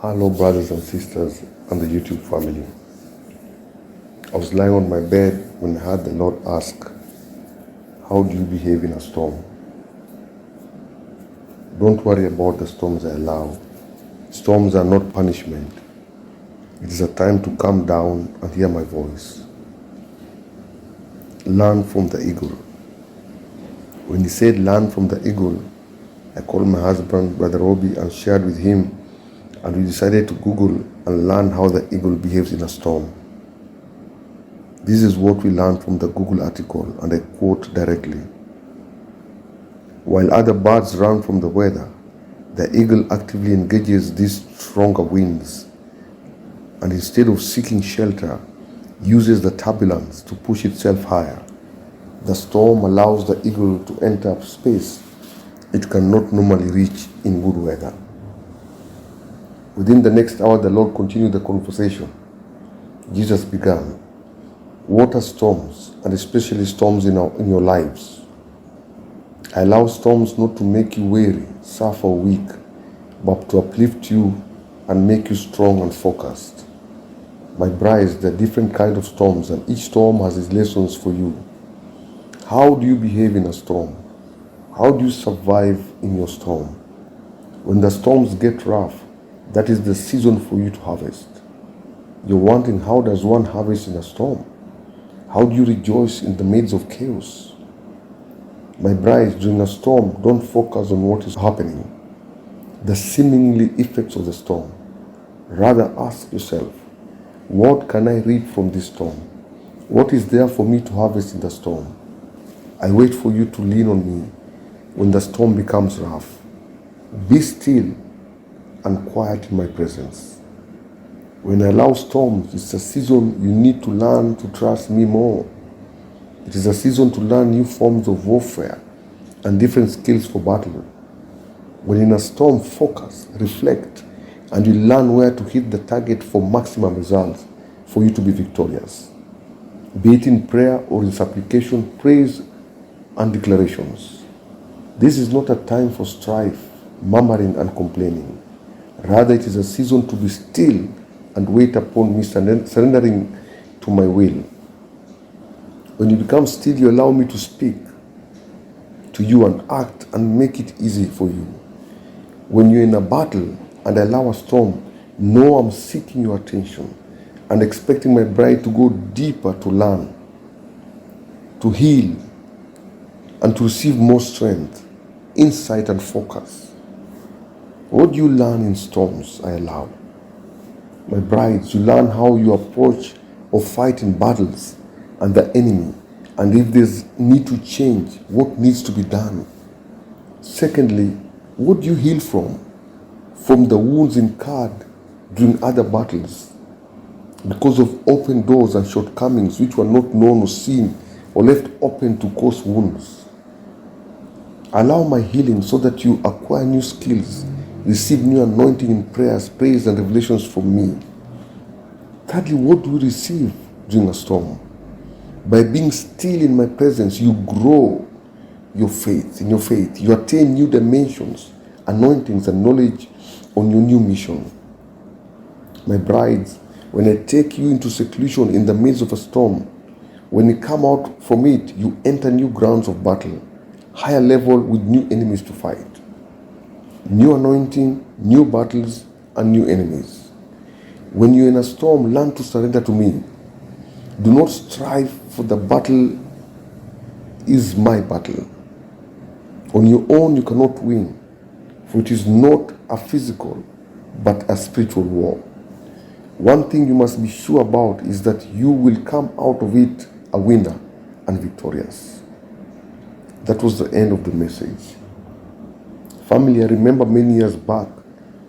Hello, brothers and sisters and the YouTube family. I was lying on my bed when I heard the Lord ask, "How do you behave in a storm?" Don't worry about the storms I allow. Storms are not punishment. It is a time to calm down and hear my voice. Learn from the eagle. When he said learn from the eagle, I called my husband, Brother Robbie, and shared with him, and we decided to Google and learn how the eagle behaves in a storm. This is what we learned from the Google article, and I quote directly. While other birds run from the weather, the eagle actively engages these stronger winds, and instead of seeking shelter, uses the turbulence to push itself higher. The storm allows the eagle to enter space it cannot normally reach in good weather. Within the next hour, the Lord continued the conversation. Jesus began, "What are storms, and especially storms in your lives? I allow storms not to make you weary, suffer, or weak, but to uplift you and make you strong and focused. My brides, there are different kinds of storms, and each storm has its lessons for you. How do you behave in a storm? How do you survive in your storm? When the storms get rough, that is the season for you to harvest. You're wondering, how does one harvest in a storm? How do you rejoice in the midst of chaos? My brides, during a storm, don't focus on what is happening, the seemingly effects of the storm. Rather ask yourself, what can I read from this storm? What is there for me to harvest in the storm? I wait for you to lean on me when the storm becomes rough. Be still and quiet in my presence. When I allow storms, it's a season you need to learn to trust me more. It is a season to learn new forms of warfare and different skills for battle. When in a storm, focus, reflect, and you learn where to hit the target for maximum results for you to be victorious. Be it in prayer or in supplication, praise, and declarations. This is not a time for strife, murmuring, and complaining. Rather, it is a season to be still and wait upon me, surrendering to my will. When you become still, you allow me to speak to you and act and make it easy for you. When you're in a battle and I allow a storm, know I'm seeking your attention and expecting my bride to go deeper, to learn, to heal, and to receive more strength, insight, and focus. What do you learn in storms I allow? My brides, you learn how you approach or fight in battles and the enemy, and if there's need to change, what needs to be done. Secondly, what do you heal from? From the wounds incurred during other battles because of open doors and shortcomings which were not known or seen or left open to cause wounds. Allow my healing so that you acquire new skills, receive new anointing in prayers, praise, and revelations from me. Thirdly, what do you receive during a storm? By being still in my presence, you grow your faith. In your faith, you attain new dimensions, anointings, and knowledge on your new mission. My brides, when I take you into seclusion in the midst of a storm, when you come out from it, you enter new grounds of battle, higher level with new enemies to fight. New anointing, new battles, and new enemies. When you're in a storm, learn to surrender to me. Do not strive, for the battle is my battle. On your own, you cannot win, for it is not a physical, but a spiritual war. One thing you must be sure about is that you will come out of it a winner and victorious. That was the end of the message. Family, I remember many years back,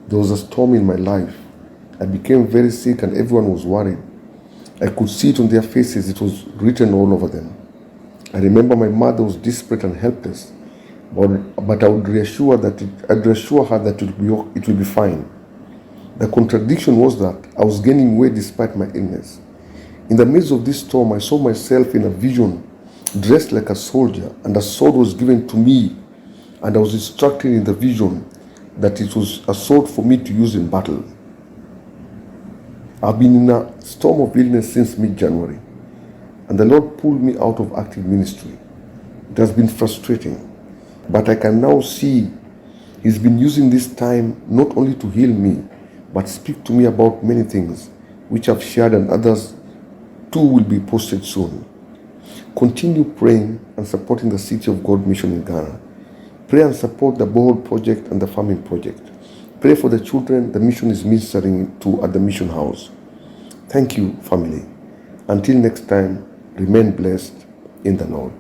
there was a storm in my life. I became very sick and everyone was worried. I could see it on their faces. It was written all over them. I remember my mother was desperate and helpless, but I would reassure her that it will be fine. The contradiction was that I was gaining weight despite my illness. In the midst of this storm, I saw myself in a vision, dressed like a soldier, and a sword was given to me, and I was instructed in the vision that it was a sword for me to use in battle. I've been in a storm of illness since mid-January, and the Lord pulled me out of active ministry. It has been frustrating, but I can now see He's been using this time not only to heal me, but speak to me about many things which I've shared, and others too will be posted soon. Continue praying and supporting the City of God mission in Ghana. Pray and support the Bold Project and the Farming Project. Pray for the children the mission is ministering to at the mission house. Thank you, family. Until next time, remain blessed in the Lord.